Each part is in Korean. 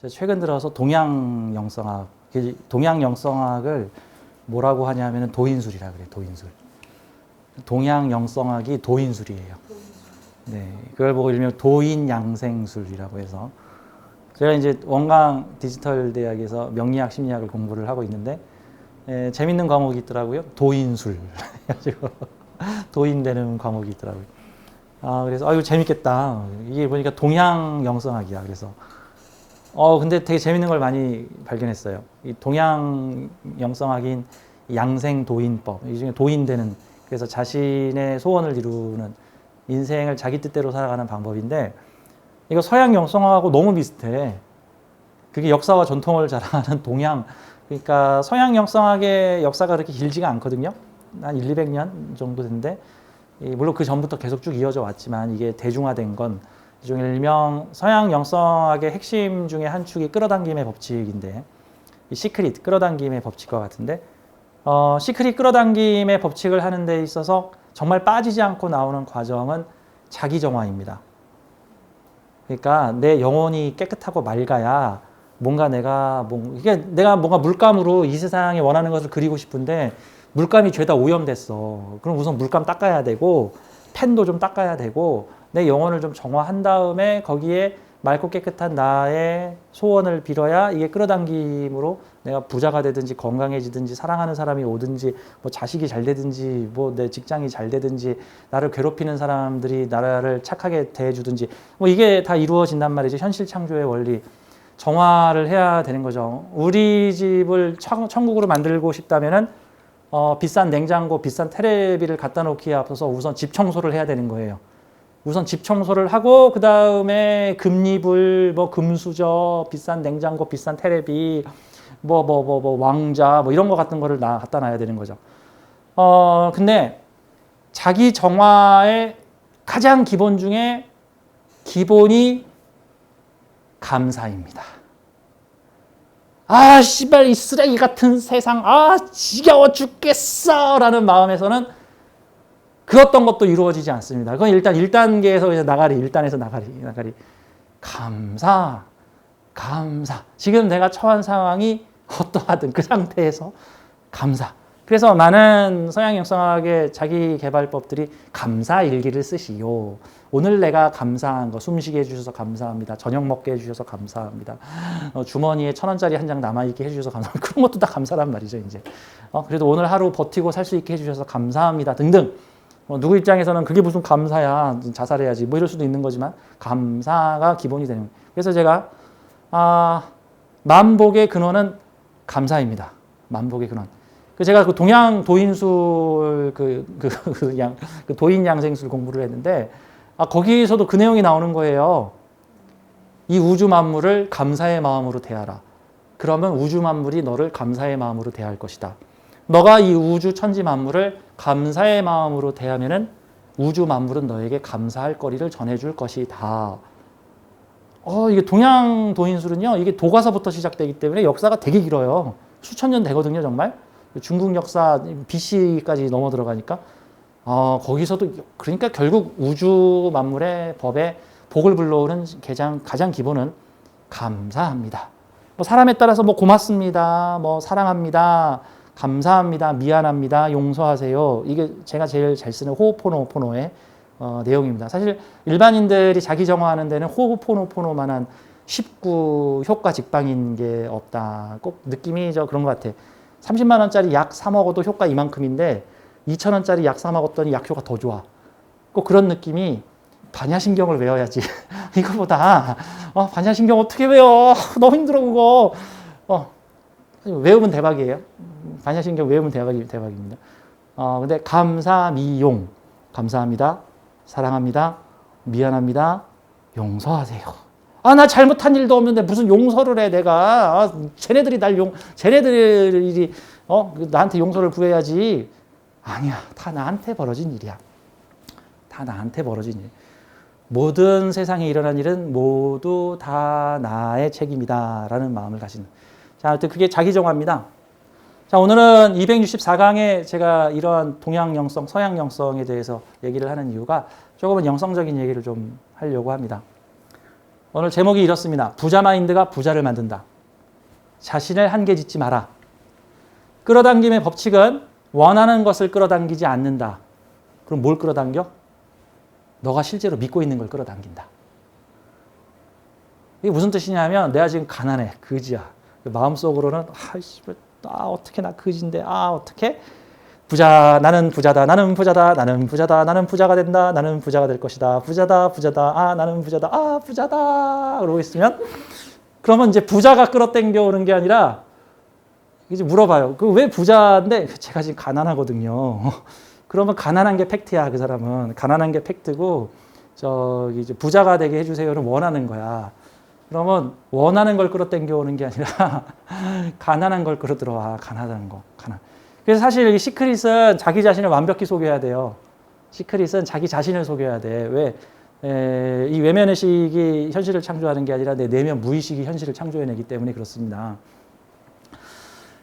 최근 들어서 동양영성학을 뭐라고 하냐면 도인술이라 그래요. 도인술. 동양영성학이 도인술이에요. 네, 그걸 보고 일명 도인양생술이라고 해서 제가 이제 원광 디지털 대학에서 명리학 심리학을 공부를 하고 있는데 재밌는 과목이 있더라고요. 도인술. 그래가지고 도인되는 과목이 있더라고요. 그래서 이거 재밌겠다. 이게 보니까 동양영성학이야. 그래서 근데 되게 재밌는 걸 많이 발견했어요. 이 동양영성학인 양생도인법, 이 중에 도인되는, 그래서 자신의 소원을 이루는, 인생을 자기 뜻대로 살아가는 방법인데, 이거 서양영성학하고 너무 비슷해. 그게 역사와 전통을 자랑하는 그러니까 서양영성학의 역사가 그렇게 길지가 않거든요. 한 200년 정도 됐는데, 물론 그 전부터 계속 쭉 이어져 왔지만, 이게 대중화된 건 일명 서양 영성학의 핵심 중에 한 축이 끌어당김의 법칙인데, 이 시크릿, 끌어당김의 법칙과 같은데, 시크릿 끌어당김의 법칙을 하는 데 있어서 정말 빠지지 않고 나오는 과정은 자기정화입니다. 그러니까 내 영혼이 깨끗하고 맑아야 뭔가 내가 뭔가 물감으로 이 세상에 원하는 것을 그리고 싶은데 물감이 죄다 오염됐어. 그럼 우선 물감 닦아야 되고 펜도 좀 닦아야 되고 내 영혼을 좀 정화한 다음에 거기에 맑고 깨끗한 나의 소원을 빌어야 이게 끌어당김으로 내가 부자가 되든지 건강해지든지 사랑하는 사람이 오든지 뭐 자식이 잘 되든지 뭐 내 직장이 잘 되든지 나를 괴롭히는 사람들이 나를 착하게 대해주든지 뭐 이게 다 이루어진단 말이죠. 현실 창조의 원리. 정화를 해야 되는 거죠. 우리 집을 천국으로 만들고 싶다면은 비싼 냉장고, 비싼 테레비를 갖다 놓기에 앞서서 우선 집 청소를 해야 되는 거예요. 우선 집 청소를 하고 그 다음에 금이불, 뭐 금수저, 비싼 냉장고, 비싼 테레비, 왕자, 뭐 이런 거 같은 거를 갖다 놔야 되는 거죠. 근데 자기 정화의 가장 기본 중에 기본이 감사입니다. 씨발 이 쓰레기 같은 세상, 지겨워 죽겠어 라는 마음에서는 그 어떤 것도 이루어지지 않습니다. 그건 일단 1단계에서 이제 나가리. 감사. 지금 내가 처한 상황이 어떠하든 그 상태에서 감사. 그래서 많은 서양 영성학의 자기 개발법들이 감사 일기를 쓰시오. 오늘 내가 감사한 거, 숨쉬게 해주셔서 감사합니다. 저녁 먹게 해주셔서 감사합니다. 주머니에 1,000원짜리 한 장 남아있게 해주셔서 감사합니다. 그런 것도 다 감사란 말이죠, 이제. 그래도 오늘 하루 버티고 살 수 있게 해주셔서 감사합니다. 등등. 누구 입장에서는 그게 무슨 감사야, 자살해야지, 뭐 이럴 수도 있는 거지만, 감사가 기본이 되는 거예요. 그래서 제가, 만복의 근원은 감사입니다. 만복의 근원. 제가 그 동양 도인술, 도인 양생술 공부를 했는데, 거기서도 그 내용이 나오는 거예요. 이 우주 만물을 감사의 마음으로 대하라. 그러면 우주 만물이 너를 감사의 마음으로 대할 것이다. 너가 이 우주 천지 만물을 감사의 마음으로 대하면은 우주 만물은 너에게 감사할 거리를 전해줄 것이다. 이게 동양 도인술은요, 이게 도가서부터 시작되기 때문에 역사가 되게 길어요. 수천 년 되거든요, 정말. 중국 역사 BC까지 넘어 들어가니까. 거기서도, 그러니까 결국 우주 만물의 법에 복을 불러오는 가장 기본은 감사합니다. 사람에 따라서 고맙습니다, 사랑합니다, 감사합니다, 미안합니다, 용서하세요. 이게 제가 제일 잘 쓰는 호호포노포노의 내용입니다. 사실 일반인들이 자기 정화하는 데는 호호포노포노만한 쉽고 효과 직방인 게 없다. 꼭 느낌이 그런 것 같아. 30만 원짜리 약 사 먹어도 효과 이만큼인데 2,000원짜리 약 사 먹었더니 약효가 더 좋아. 꼭 그런 느낌이 반야신경을 외워야지. 이거보다 반야신경 어떻게 외워? 너무 힘들어 그거. 외우면 대박이에요. 반야신경 외우면 대박입니다. 근데 감사, 미용. 감사합니다. 사랑합니다. 미안합니다. 용서하세요. 나 잘못한 일도 없는데 무슨 용서를 해, 내가. 쟤네들이 나한테 용서를 구해야지. 아니야. 다 나한테 벌어진 일이야. 다 나한테 벌어진 일. 모든 세상에 일어난 일은 모두 다 나의 책임이다. 라는 마음을 가지는. 자, 그게 자기 정화입니다. 자, 오늘은 264강에 제가 이러한 동양 영성, 서양 영성에 대해서 얘기를 하는 이유가 조금은 영성적인 얘기를 좀 하려고 합니다. 오늘 제목이 이렇습니다. 부자 마인드가 부자를 만든다. 자신을 한계 짓지 마라. 끌어당김의 법칙은 원하는 것을 끌어당기지 않는다. 그럼 뭘 끌어당겨? 너가 실제로 믿고 있는 걸 끌어당긴다. 이게 무슨 뜻이냐면 내가 지금 가난해. 거지야. 마음속으로는 어떻게 나 거지인데 어떻게? 부자, 나는 부자다, 나는 부자다, 나는 부자다, 나는 부자가 된다, 나는 부자가 될 것이다, 부자다, 부자다, 나는 부자다, 부자다. 그러고 있으면 그러면 이제 부자가 끌어당겨 오는 게 아니라 이제 물어봐요. 그 왜 부자인데? 제가 지금 가난하거든요. 그러면 가난한 게 팩트야. 그 사람은 가난한 게 팩트고 저기 이제 부자가 되게 해주세요는 원하는 거야. 그러면 원하는 걸 끌어당겨 오는 게 아니라 가난한 걸 끌어 들어와. 가난한 거. 그래서 사실 이 시크릿은 자기 자신을 완벽히 속여야 돼요. 시크릿은 자기 자신을 속여야 돼. 왜? 이 외면의식이 현실을 창조하는 게 아니라 내 내면 무의식이 현실을 창조해내기 때문에 그렇습니다.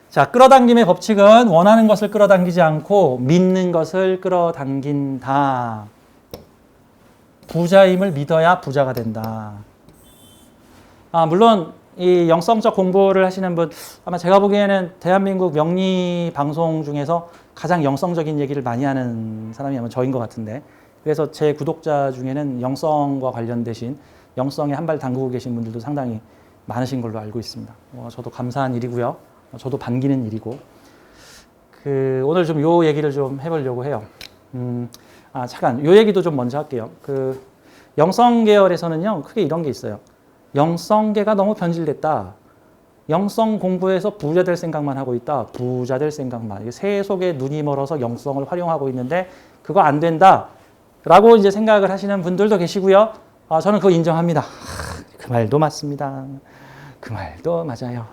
자, 끌어당김의 법칙은 원하는 것을 끌어당기지 않고 믿는 것을 끌어당긴다. 부자임을 믿어야 부자가 된다. 물론 이 영성적 공부를 하시는 분, 아마 제가 보기에는 대한민국 명리 방송 중에서 가장 영성적인 얘기를 많이 하는 사람이 아마 저인 것 같은데, 그래서 제 구독자 중에는 영성과 관련되신 영성에 한 발 담그고 계신 분들도 상당히 많으신 걸로 알고 있습니다. 저도 감사한 일이고요. 저도 반기는 일이고. 오늘 좀 요 얘기를 좀 해보려고 해요. 잠깐, 요 얘기도 좀 먼저 할게요. 영성 계열에서는요, 크게 이런 게 있어요. 영성계가 너무 변질됐다. 영성 공부해서 부자 될 생각만 하고 있다. 부자 될 생각만. 새 속에 눈이 멀어서 영성을 활용하고 있는데 그거 안 된다. 라고 이제 생각을 하시는 분들도 계시고요. 저는 그거 인정합니다. 그 말도 맞습니다. 그 말도 맞아요.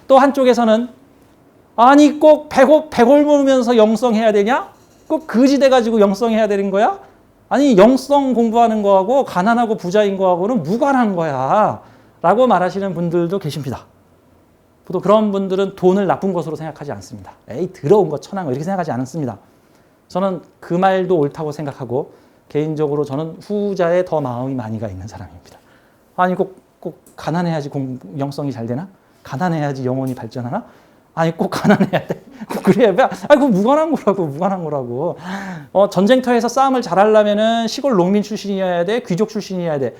또 한쪽에서는 아니 꼭 배골물면서 영성해야 되냐? 꼭 거지 돼가지고 영성해야 되는 거야? 아니 영성 공부하는 거하고 가난하고 부자인 거하고는 무관한 거야 라고 말하시는 분들도 계십니다. 또 그런 분들은 돈을 나쁜 것으로 생각하지 않습니다. 더러운 거 천한 거 이렇게 생각하지 않습니다. 저는 그 말도 옳다고 생각하고 개인적으로 저는 후자에 더 마음이 많이 가 있는 사람입니다. 아니 꼭 가난해야지 영성이 잘 되나? 가난해야지 영혼이 발전하나? 아니 꼭 가난해야 돼. 그래야 그거 무관한 거라고. 전쟁터에서 싸움을 잘하려면은 시골 농민 출신이어야 돼, 귀족 출신이어야 돼.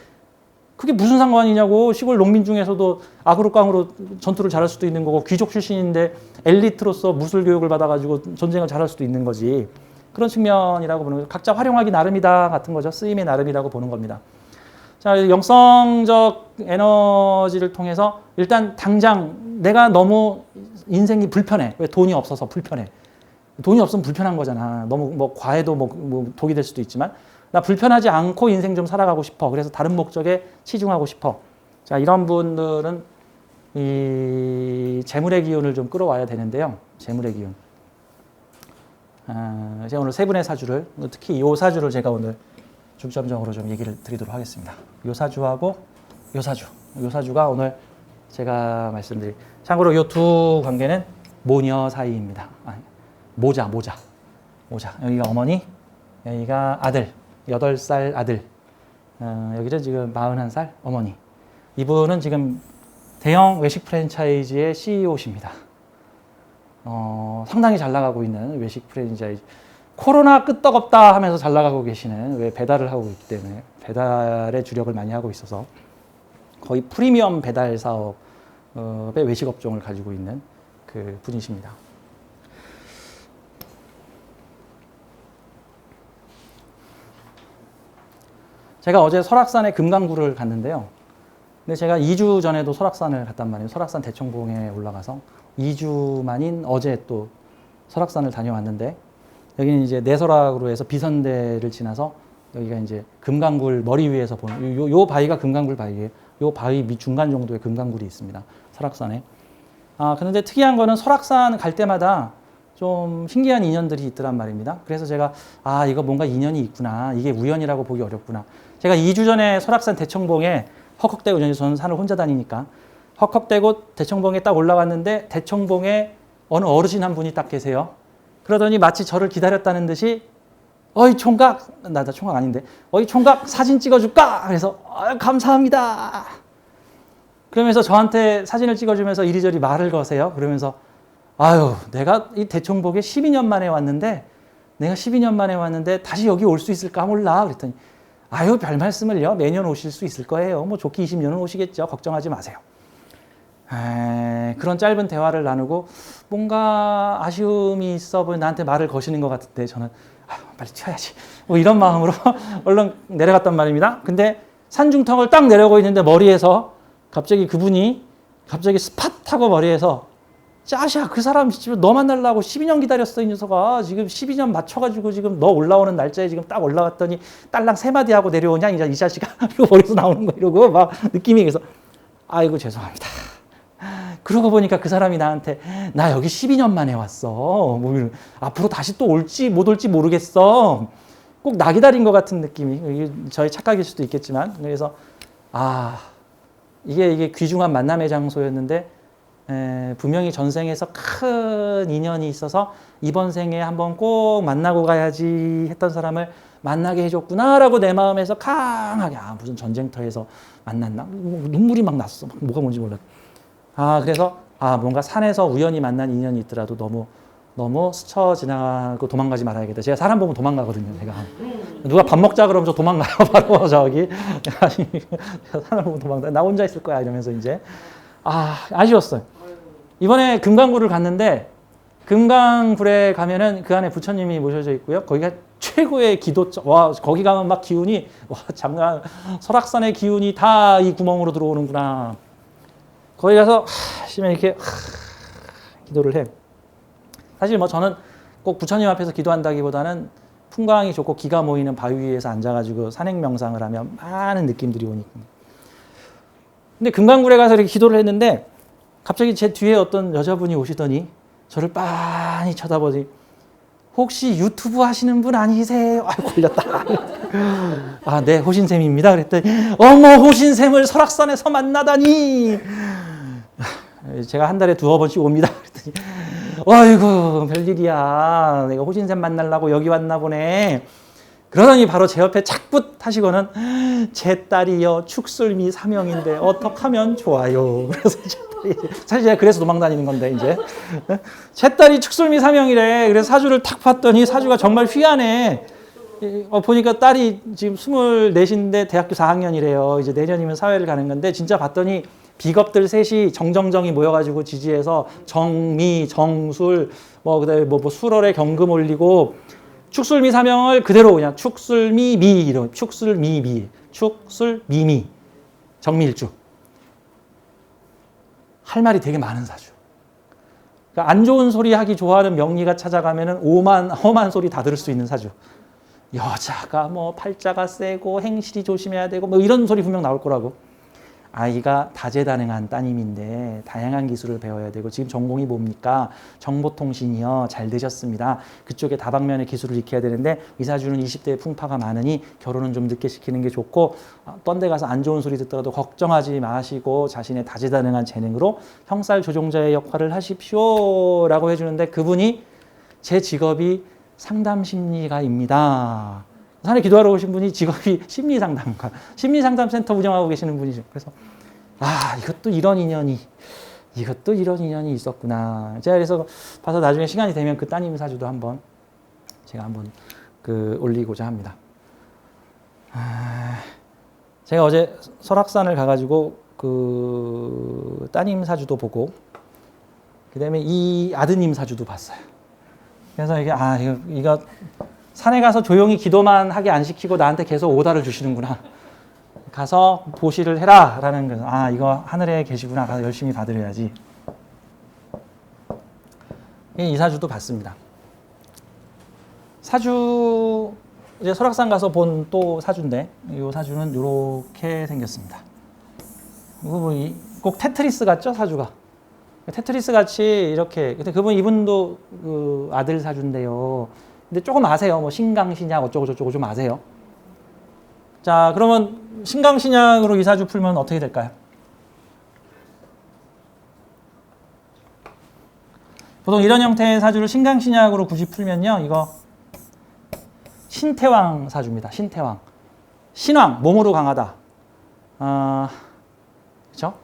그게 무슨 상관이냐고. 시골 농민 중에서도 악으로 전투를 잘할 수도 있는 거고, 귀족 출신인데 엘리트로서 무술 교육을 받아가지고 전쟁을 잘할 수도 있는 거지. 그런 측면이라고 보는 거죠. 각자 활용하기 나름이다 같은 거죠. 쓰임의 나름이라고 보는 겁니다. 자, 영성적 에너지를 통해서 일단 당장 내가 너무 인생이 불편해. 왜? 돈이 없어서 불편해. 돈이 없으면 불편한 거잖아. 너무 과해도 독이 될 수도 있지만 나 불편하지 않고 인생 좀 살아가고 싶어. 그래서 다른 목적에 치중하고 싶어. 자, 이런 분들은 이 재물의 기운을 좀 끌어와야 되는데요. 재물의 기운. 제가 오늘 세 분의 사주를, 특히 이 사주를 제가 오늘 중점적으로 좀 얘기를 드리도록 하겠습니다. 요 사주하고 요 사주가 오늘 제가 말씀드릴. 참고로 요 두 관계는 모녀 사이입니다. 모자. 여기가 어머니, 여기가 아들, 8살 아들. 여기는 지금 41살 어머니. 이분은 지금 대형 외식 프랜차이즈의 CEO십니다. 상당히 잘 나가고 있는 외식 프랜차이즈. 코로나 끄떡없다 하면서 잘 나가고 계시는, 왜 배달을 하고 있기 때문에 배달에 주력을 많이 하고 있어서 거의 프리미엄 배달 사업의 외식 업종을 가지고 있는 그 분이십니다. 제가 어제 설악산에 금강구를 갔는데요. 근데 제가 2주 전에도 설악산을 갔단 말이에요. 설악산 대청봉에 올라가서 2주 만인 어제 또 설악산을 다녀왔는데, 여기는 이제 내설악으로 해서 비선대를 지나서 여기가 이제 금강굴 머리 위에서 보는 요 바위가 금강굴 바위예요. 요 바위 밑 중간 정도의 금강굴이 있습니다. 설악산에. 그런데 특이한 거는 설악산 갈 때마다 좀 신기한 인연들이 있더란 말입니다. 그래서 제가 이거 뭔가 인연이 있구나. 이게 우연이라고 보기 어렵구나. 제가 2주 전에 설악산 대청봉에 헉헉대고, 저는 산을 혼자 다니니까 헉헉대고 대청봉에 딱 올라갔는데 대청봉에 어느 어르신 한 분이 딱 계세요. 그러더니 마치 저를 기다렸다는 듯이 어이 총각, 나 총각 아닌데, 어이 총각 사진 찍어줄까? 그래서 감사합니다. 그러면서 저한테 사진을 찍어주면서 이리저리 말을 거세요. 그러면서 아유, 내가 이 대청복에 12년 만에 왔는데, 내가 12년 만에 왔는데 다시 여기 올 수 있을까 몰라. 그랬더니 아유, 별 말씀을요. 매년 오실 수 있을 거예요. 뭐 좋게 20년은 오시겠죠. 걱정하지 마세요. 그런 짧은 대화를 나누고 뭔가 아쉬움이 있어 보여 나한테 말을 거시는 것 같은데 저는 빨리 튀어야지. 뭐 이런 마음으로 얼른 내려갔단 말입니다. 근데 산중턱을 딱 내려오고 있는데 머리에서 갑자기 그분이 갑자기 스팟 하고 머리에서 짜샤 그 사람 지금 너 만나려고 12년 기다렸어 이 녀석아. 지금 12년 맞춰가지고 지금 너 올라오는 날짜에 지금 딱 올라왔더니 딸랑 3마디 하고 내려오냐 이 자식아. 이거 머리에서 나오는 거 이러고 막 느낌이 그래서 아이고 죄송합니다. 그러고 보니까 그 사람이 나한테 나 여기 12년 만에 왔어. 뭐 앞으로 다시 또 올지 못 올지 모르겠어. 꼭 나 기다린 것 같은 느낌이. 이게 저의 착각일 수도 있겠지만 그래서 이게 귀중한 만남의 장소였는데 분명히 전생에서 큰 인연이 있어서 이번 생에 한번 꼭 만나고 가야지 했던 사람을 만나게 해줬구나라고 내 마음에서 강하게 무슨 전쟁터에서 만났나? 눈물이 막 났어. 뭐가 뭔지 몰라. 그래서 뭔가 산에서 우연히 만난 인연이 있더라도 너무 스쳐 지나고 도망가지 말아야겠다. 제가 사람 보면 도망가거든요. 제가 누가 밥 먹자 그러면 저 도망가요. 바로 저기 사람 보면 도망가. 나 혼자 있을 거야 이러면서 이제 아쉬웠어요. 이번에 금강굴을 갔는데 금강굴에 가면은 그 안에 부처님이 모셔져 있고요. 거기가 최고의 기도점. 거기 가면 막 기운이 장난. 설악산의 기운이 다 이 구멍으로 들어오는구나. 거기 가서 이렇게 기도를 해. 사실 뭐 저는 꼭 부처님 앞에서 기도한다기보다는 풍광이 좋고 기가 모이는 바위 위에서 앉아가지고 산행 명상을 하면 많은 느낌들이 오니까. 근데 금강굴에 가서 이렇게 기도를 했는데 갑자기 제 뒤에 어떤 여자분이 오시더니 저를 빤히 쳐다보더니 혹시 유튜브 하시는 분 아니세요? 걸렸다. 네, 호신쌤입니다. 그랬더니 어머, 호신쌤을 설악산에서 만나다니. 제가 한 달에 2번씩 옵니다. 그랬더니 어이구, 별일이야. 내가 호신쌤 만나려고 여기 왔나 보네. 그러더니 바로 제 옆에 착붙 하시고는 제 딸이요 축술미 사명인데 어떡하면 좋아요. 그래서 사실 제가 그래서 도망 다니는 건데 이제 제 딸이 축술미 사명이래. 그래서 사주를 탁 봤더니 사주가 정말 휘하네. 보니까 딸이 지금 24인데 대학교 4학년이래요. 이제 내년이면 사회를 가는 건데 진짜 봤더니 비겁들 셋이 정정정이 모여가지고 지지해서 정미, 정술, 그다음에 술월에 경금 올리고 축술미 사명을 그대로 그냥 축술미미 이런 축술미미 축술미미 정밀주 할 말이 되게 많은 사주. 그러니까 안 좋은 소리 하기 좋아하는 명리가 찾아가면은 험한 소리 다 들을 수 있는 사주. 여자가 팔자가 세고 행실이 조심해야 되고 이런 소리 분명 나올 거라고. 아이가 다재다능한 따님인데 다양한 기술을 배워야 되고 지금 전공이 뭡니까? 정보통신이요. 잘 되셨습니다. 그쪽에 다방면의 기술을 익혀야 되는데 이 사주는 20대에 풍파가 많으니 결혼은 좀 늦게 시키는 게 좋고 딴 데 가서 안 좋은 소리 듣더라도 걱정하지 마시고 자신의 다재다능한 재능으로 형살 조종자의 역할을 하십시오 라고 해주는데 그분이 제 직업이 상담심리가입니다. 산에 기도하러 오신 분이 직업이 심리상담가, 심리상담센터 운영하고 계시는 분이죠. 그래서 이것도 이런 인연이 있었구나. 제가 그래서 봐서 나중에 시간이 되면 그 따님 사주도 제가 한번 올리고자 합니다. 제가 어제 설악산을 가가지고 그 따님 사주도 보고 그다음에 이 아드님 사주도 봤어요. 그래서 이게 이거 산에 가서 조용히 기도만 하게 안 시키고 나한테 계속 오다를 주시는구나. 가서 보시를 해라 라는 거. 이거 하늘에 계시구나. 가서 열심히 받으려야지. 이 사주도 봤습니다. 사주 이제 설악산 가서 본 또 사주인데 이 사주는 이렇게 생겼습니다. 꼭 테트리스 같죠 사주가? 테트리스 같이 이렇게. 근데 이분도 그 아들 사주인데요. 근데 조금 아세요. 신강신약 어쩌고저쩌고 좀 아세요. 자, 그러면 신강신약으로 이 사주 풀면 어떻게 될까요? 보통 이런 형태의 사주를 신강신약으로 굳이 풀면요. 이거 신태왕 사주입니다. 신태왕. 신왕, 몸으로 강하다. 그렇죠?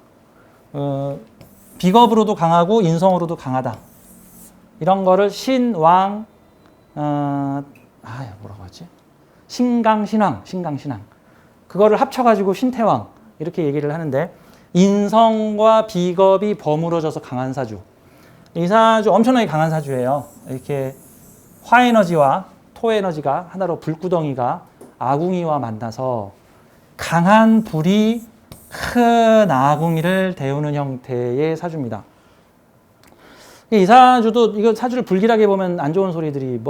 비겁으로도 강하고 인성으로도 강하다. 이런 거를 신왕, 뭐라고 하지? 신강신왕. 그거를 합쳐가지고 신태왕 이렇게 얘기를 하는데 인성과 비겁이 버무러져서 강한 사주. 이 사주 엄청나게 강한 사주예요. 이렇게 화에너지와 토에너지가 하나로 불구덩이가 아궁이와 만나서 강한 불이 큰 아궁이를 데우는 형태의 사주입니다. 이 사주도 이거 사주를 불길하게 보면 안 좋은 소리들이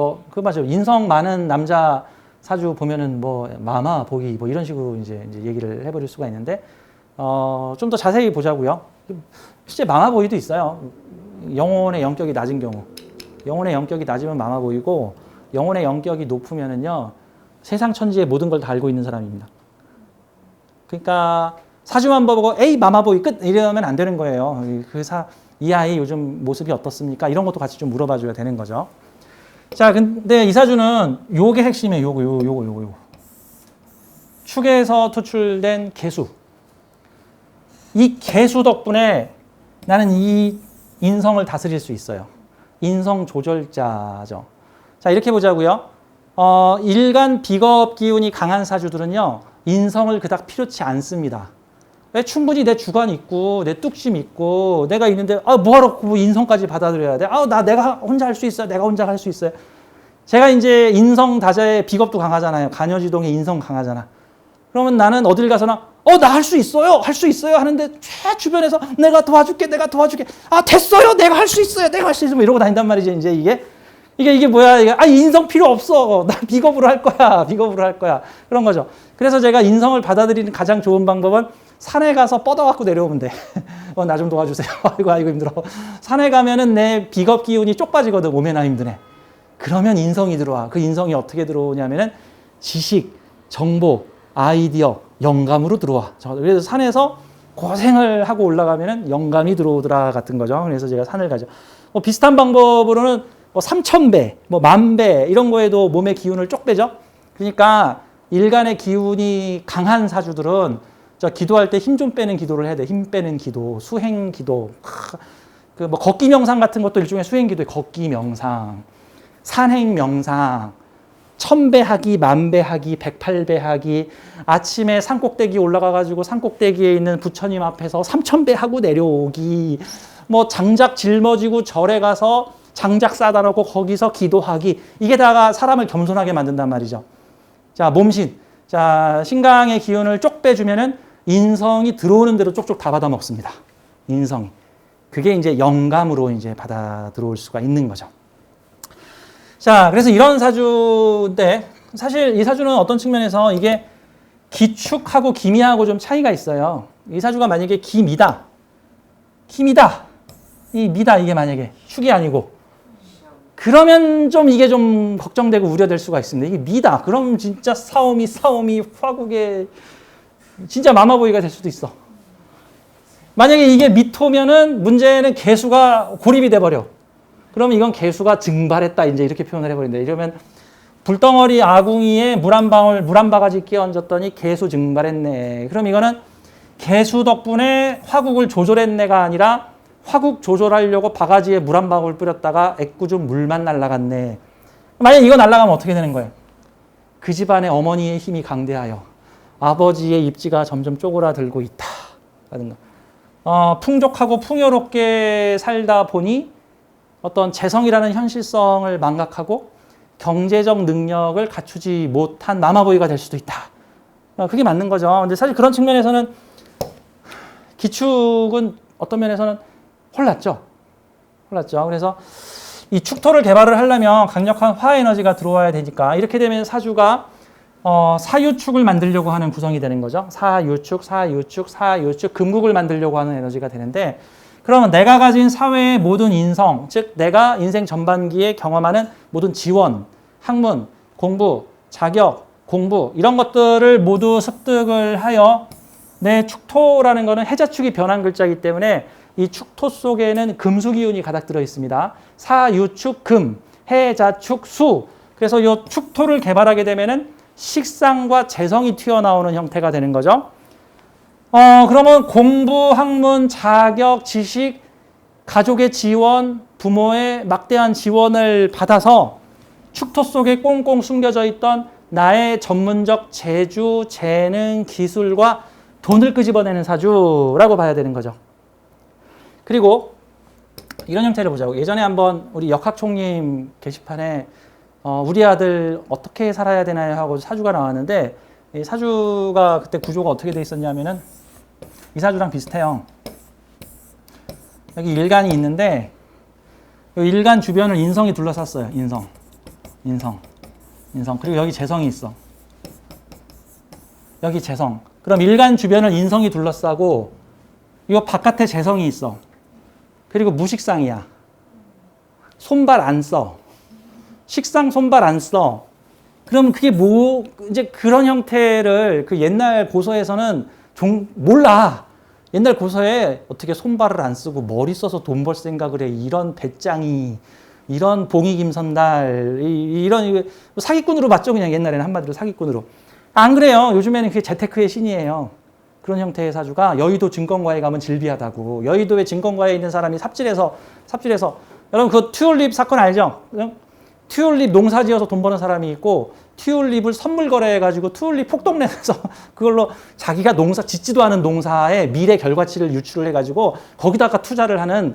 맞아요. 인성 많은 남자 사주 보면은 마마 보기 이런 식으로 이제 얘기를 해버릴 수가 있는데 좀 더 자세히 보자고요. 실제 마마 보이도 있어요. 영혼의 영격이 낮은 경우. 영혼의 영격이 낮으면 마마 보이고 영혼의 영격이 높으면은요 세상 천지의 모든 걸 다 알고 있는 사람입니다. 그러니까 사주만 보고 에이 마마 보이 끝 이러면 안 되는 거예요. 이 아이 요즘 모습이 어떻습니까? 이런 것도 같이 좀 물어봐 줘야 되는 거죠. 자, 근데 이 사주는 요게 핵심이에요. 요거. 축에서 투출된 개수. 이 개수 덕분에 나는 이 인성을 다스릴 수 있어요. 인성 조절자죠. 자, 이렇게 보자고요. 일간 비겁 기운이 강한 사주들은요. 인성을 그닥 필요치 않습니다. 왜 충분히 내 주관 있고 내 뚝심 있고 내가 있는데 뭐하러 인성까지 받아들여야 돼? 내가 혼자 할 수 있어요. 내가 혼자 할 수 있어요. 제가 이제 인성 다자의 비겁도 강하잖아요. 간여지동의 인성 강하잖아. 그러면 나는 어딜 가서나 나 할 수 있어요. 할 수 있어요 하는데 주변에서 내가 도와줄게. 됐어요. 내가 할 수 있어요. 이러고 다닌단 말이지. 이제 이게 뭐야? 인성 필요 없어. 나 비겁으로 할 거야. 그런 거죠. 그래서 제가 인성을 받아들이는 가장 좋은 방법은 산에 가서 뻗어갖고 내려오면 돼. 나 좀 도와주세요. 아이고 힘들어. 산에 가면은 내 비겁 기운이 쪽 빠지거든. 오메나 힘드네. 그러면 인성이 들어와. 그 인성이 어떻게 들어오냐면은 지식, 정보, 아이디어, 영감으로 들어와. 그래서 산에서 고생을 하고 올라가면은 영감이 들어오더라 같은 거죠. 그래서 제가 산을 가죠. 비슷한 방법으로는 3,000배, 10,000배 이런 거에도 몸의 기운을 쪽 빼죠. 그러니까 일간의 기운이 강한 사주들은 기도할 때 힘 좀 빼는 기도를 해야 돼. 힘 빼는 기도, 수행 기도. 걷기 명상 같은 것도 일종의 수행 기도예요. 걷기 명상, 산행 명상, 1,000배 하기, 10,000배 하기, 108배 하기. 아침에 산꼭대기 올라가가지고 산꼭대기에 있는 부처님 앞에서 3,000배 하고 내려오기. 장작 짊어지고 절에 가서 장작 싸다 놓고 거기서 기도하기. 이게 다가 사람을 겸손하게 만든단 말이죠. 자, 몸신. 자, 신강의 기운을 쪽 빼주면은 인성이 들어오는 대로 쪽쪽 다 받아 먹습니다. 인성이. 그게 이제 영감으로 이제 받아 들어올 수가 있는 거죠. 자, 그래서 이런 사주인데 사실 이 사주는 어떤 측면에서 이게 기축하고 기미하고 좀 차이가 있어요. 이 사주가 만약에 기미다. 이 미다 이게 만약에 축이 아니고 그러면 좀 이게 좀 걱정되고 우려될 수가 있습니다. 이게 미다. 그럼 진짜 싸움이 화국에 진짜 마마보이가 될 수도 있어. 만약에 이게 미토면은 문제는 개수가 고립이 돼버려. 그러면 이건 개수가 증발했다. 이제 이렇게 표현을 해버린다. 이러면 불덩어리 아궁이에 물 한 바가지 끼어 얹었더니 개수 증발했네. 그럼 이거는 개수 덕분에 화국을 조절했네가 아니라 화국 조절하려고 바가지에 물 한 방울 뿌렸다가 애꿎은 물만 날아갔네. 만약 이거 날아가면 어떻게 되는 거예요? 그 집안의 어머니의 힘이 강대하여 아버지의 입지가 점점 쪼그라들고 있다. 풍족하고 풍요롭게 살다 보니 어떤 재성이라는 현실성을 망각하고 경제적 능력을 갖추지 못한 마마보이가 될 수도 있다. 그게 맞는 거죠. 근데 사실 그런 측면에서는 기축은 어떤 면에서는 혼났죠. 그래서 이 축토를 개발을 하려면 강력한 화에너지가 들어와야 되니까 이렇게 되면 사주가 사유축을 만들려고 하는 구성이 되는 거죠. 사유축, 금국을 만들려고 하는 에너지가 되는데 그러면 내가 가진 사회의 모든 인성, 즉 내가 인생 전반기에 경험하는 모든 지원, 학문, 공부, 자격, 공부 이런 것들을 모두 습득을 하여 내 축토라는 거는 해자축이 변한 글자이기 때문에 이 축토 속에는 금수 기운이 가득 들어 있습니다. 사유축 금, 해자축 수. 그래서 이 축토를 개발하게 되면은 식상과 재성이 튀어나오는 형태가 되는 거죠. 그러면 공부, 학문, 자격, 지식, 가족의 지원, 부모의 막대한 지원을 받아서 축토 속에 꽁꽁 숨겨져 있던 나의 전문적 재주, 재능, 기술과 돈을 끄집어내는 사주라고 봐야 되는 거죠. 그리고 이런 형태를 보자고. 예전에 한번 우리 역학총님 게시판에 우리 아들 어떻게 살아야 되나요? 하고 사주가 나왔는데 이 사주가 그때 구조가 어떻게 돼 있었냐면은 이 사주랑 비슷해요. 여기 일간이 있는데 이 일간 주변을 인성이 둘러쌌어요. 인성. 그리고 여기 재성이 있어. 여기 재성. 그럼 일간 주변을 인성이 둘러싸고 이 바깥에 재성이 있어. 그리고 무식상이야. 손발 안 써. 식상 손발 안 써. 그럼 그게 뭐 이제 그런 형태를 그 옛날 고서에서는 몰라. 옛날 고서에 어떻게 손발을 안 쓰고 머리 써서 돈 벌 생각을 해. 이런 배짱이, 이런 봉익임선달, 이런 사기꾼으로 봤죠. 그냥 옛날에는 한마디로 사기꾼으로. 안 그래요. 요즘에는 그게 재테크의 신이에요. 그런 형태의 사주가 여의도 증권가에 가면 질비하다고. 여의도에 증권가에 있는 사람이 삽질해서 여러분 그 튤립 사건 알죠? 튤립 농사 지어서 돈 버는 사람이 있고 튤립을 선물 거래해가지고 튤립 폭동내서 그걸로 자기가 농사 짓지도 않은 농사의 미래 결과치를 유출을 해가지고 거기다가 투자를 하는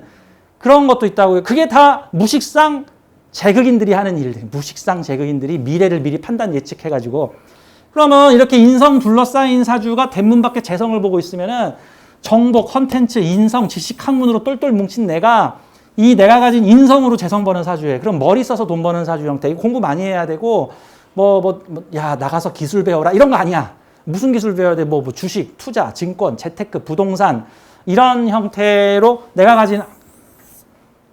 그런 것도 있다고요. 그게 다 무식상 재극인들이 하는 일들. 무식상 재극인들이 미래를 미리 판단 예측해가지고 그러면 이렇게 인성 둘러싸인 사주가 대문 밖에 재성을 보고 있으면은 정보, 컨텐츠, 인성, 지식, 학문으로 똘똘 뭉친 내가 가진 인성으로 재성 버는 사주예요. 그럼 머리 써서 돈 버는 사주 형태. 이거 공부 많이 해야 되고 야 나가서 기술 배워라 이런 거 아니야. 무슨 기술 배워야 돼? 뭐 주식, 투자, 증권, 재테크, 부동산 이런 형태로 내가 가진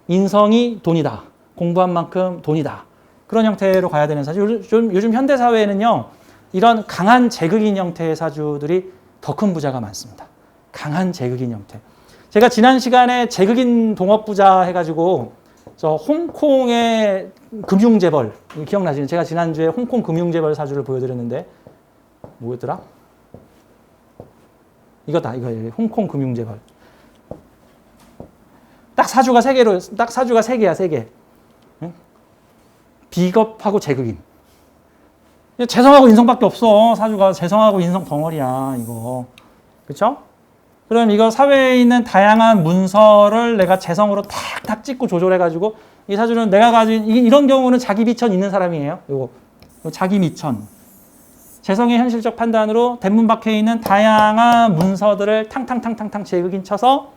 인성이 돈이다. 공부한 만큼 돈이다. 그런 형태로 가야 되는 사주. 요즘 현대 사회에는요. 이런 강한 재극인 형태의 사주들이 더 큰 부자가 많습니다. 강한 재극인 형태. 제가 지난 시간에 재극인 동업부자 해가지고 저 홍콩의 금융재벌 기억나시죠? 제가 지난주에 홍콩 금융재벌 사주를 보여드렸는데 뭐였더라? 이거 홍콩 금융재벌. 딱 사주가 세 개야, 세 개. 응? 비겁하고 재극인. 재성하고 인성밖에 없어. 사주가 재성하고 인성 덩어리야, 이거. 그렇죠? 그럼 이거 사회에 있는 다양한 문서를 내가 재성으로 탁탁 찍고 조절해가지고 이 사주는 내가 가진 이런 경우는 자기 미천 있는 사람이에요. 요거 자기 미천. 재성의 현실적 판단으로 대문 밖에 있는 다양한 문서들을 탕탕탕탕탕 재극인 쳐서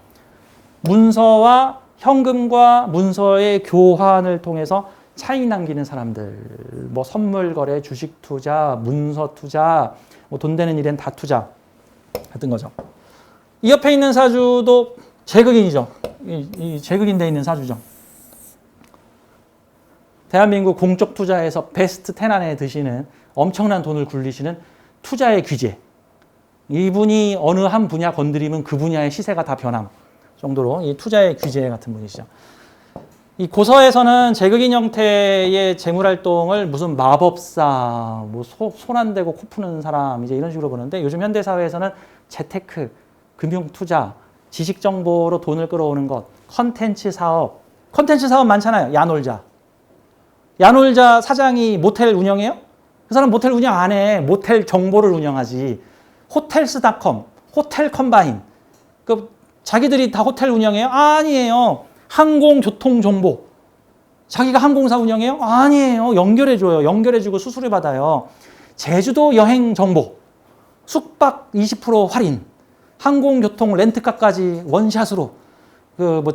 문서와 현금과 문서의 교환을 통해서 차익 남기는 사람들, 뭐 선물 거래, 주식 투자, 문서 투자, 뭐 돈 되는 일엔 다 투자 같은 거죠. 이 옆에 있는 사주도 재극인이죠. 이 재극인 돼 있는 사주죠. 대한민국 공적 투자에서 베스트 10 안에 드시는 엄청난 돈을 굴리시는 투자의 귀재. 이분이 어느 한 분야 건드리면 그 분야의 시세가 다 변함 정도로 이 투자의 귀재 같은 분이시죠. 이 고서에서는 재극인 형태의 재물활동을 무슨 마법사, 뭐 손 안 대고 코 푸는 사람 이제 이런 식으로 보는데 요즘 현대 사회에서는 재테크, 금융 투자, 지식 정보로 돈을 끌어오는 것, 컨텐츠 사업 많잖아요. 야놀자 사장이 모텔 운영해요? 그 사람 모텔 운영 안 해. 모텔 정보를 운영하지. 호텔스닷컴, 호텔 컴바인. 그 자기들이 다 호텔 운영해요? 아니에요. 항공교통 정보. 자기가 항공사 운영해요? 아니에요. 연결해줘요. 연결해주고 수수료 받아요. 제주도 여행 정보. 숙박 20% 할인. 항공교통 렌트카까지 원샷으로.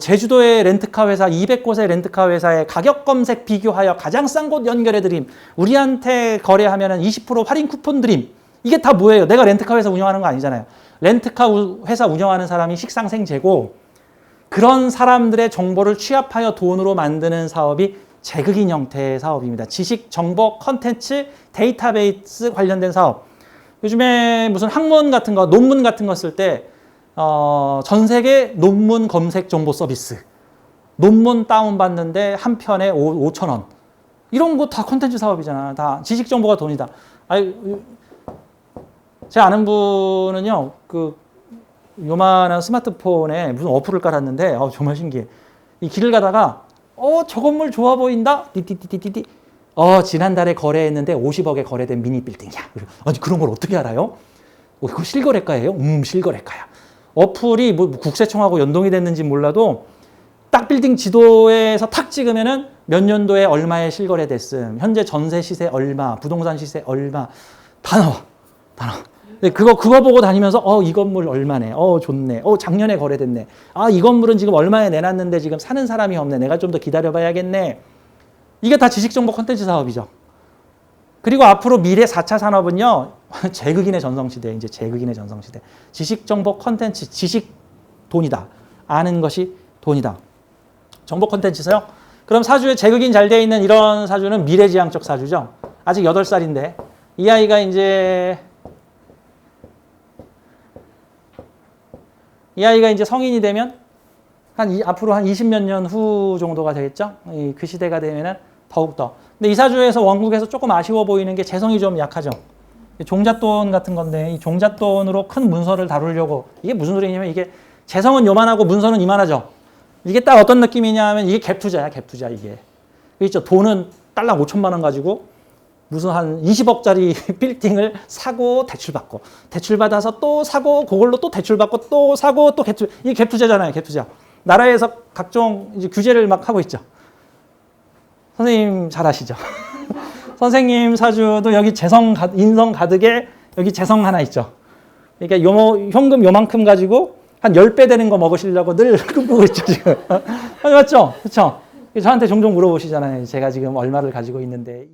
제주도의 렌트카 회사 200곳의 렌트카 회사에 가격 검색 비교하여 가장 싼 곳 연결해드림. 우리한테 거래하면 20% 할인 쿠폰 드림. 이게 다 뭐예요? 내가 렌트카 회사 운영하는 거 아니잖아요. 렌트카 회사 운영하는 사람이 식상생재고 그런 사람들의 정보를 취합하여 돈으로 만드는 사업이 재극인 형태의 사업입니다. 지식, 정보, 컨텐츠, 데이터베이스 관련된 사업. 요즘에 무슨 학문 같은 거, 논문 같은 거 쓸 때 전 세계 논문 검색 정보 서비스. 논문 다운받는데 한 편에 5,000원. 이런 거 다 콘텐츠 사업이잖아. 다 지식 정보가 돈이다. 제 아는 분은요, 요만한 스마트폰에 무슨 어플을 깔았는데, 정말 신기해. 이 길을 가다가, 저 건물 좋아 보인다? 띠띠띠띠띠. 지난달에 거래했는데 50억에 거래된 미니 빌딩이야. 아니, 그런 걸 어떻게 알아요? 이거 실거래가예요? 실거래가야. 어플이 뭐 국세청하고 연동이 됐는지 몰라도 딱 빌딩 지도에서 탁 찍으면은 몇 년도에 얼마에 실거래 됐음, 현재 전세 시세 얼마, 부동산 시세 얼마, 다 나와. 다 나와. 근데 그거 보고 다니면서, 이 건물 얼마네, 좋네, 작년에 거래됐네, 이 건물은 지금 얼마에 내놨는데 지금 사는 사람이 없네, 내가 좀 더 기다려봐야겠네. 이게 다 지식정보 콘텐츠 사업이죠. 그리고 앞으로 미래 4차 산업은요, 제극인의 전성시대, 이제 제극인의 전성시대. 지식정보 콘텐츠, 지식 돈이다. 아는 것이 돈이다. 정보 콘텐츠세요? 그럼 사주에 제극인 잘 돼 있는 이런 사주는 미래지향적 사주죠. 아직 8살인데 이 아이가 이제 성인이 되면 앞으로 한 20몇 년 후 정도가 되겠죠. 그 시대가 되면은 더욱더. 근데 이 사주에서 원국에서 조금 아쉬워 보이는 게 재성이 좀 약하죠. 종잣돈 같은 건데 이 종잣돈으로 큰 문서를 다루려고, 이게 무슨 소리냐면, 이게 재성은 요만하고 문서는 이만하죠. 이게 딱 어떤 느낌이냐 하면 이게 갭 투자야, 갭 투자. 이게 있죠. 돈은 달러 5천만 원 가지고 무슨 한 20억짜리 빌딩을 사고 대출받고, 대출받아서 또 사고, 그걸로 또 대출받고, 또 사고, 또 갭, 이게 갭 투자잖아요, 갭 투자. 나라에서 각종 이제 규제를 막 하고 있죠. 선생님 잘 아시죠? 선생님 사주도 여기 인성 가득에 여기 재성 하나 있죠. 그러니까 현금 요만큼 가지고 한 10배 되는 거 먹으시려고 늘 꿈꾸고 있죠, 지금. 맞죠? 그렇죠? 저한테 종종 물어보시잖아요. 제가 지금 얼마를 가지고 있는데.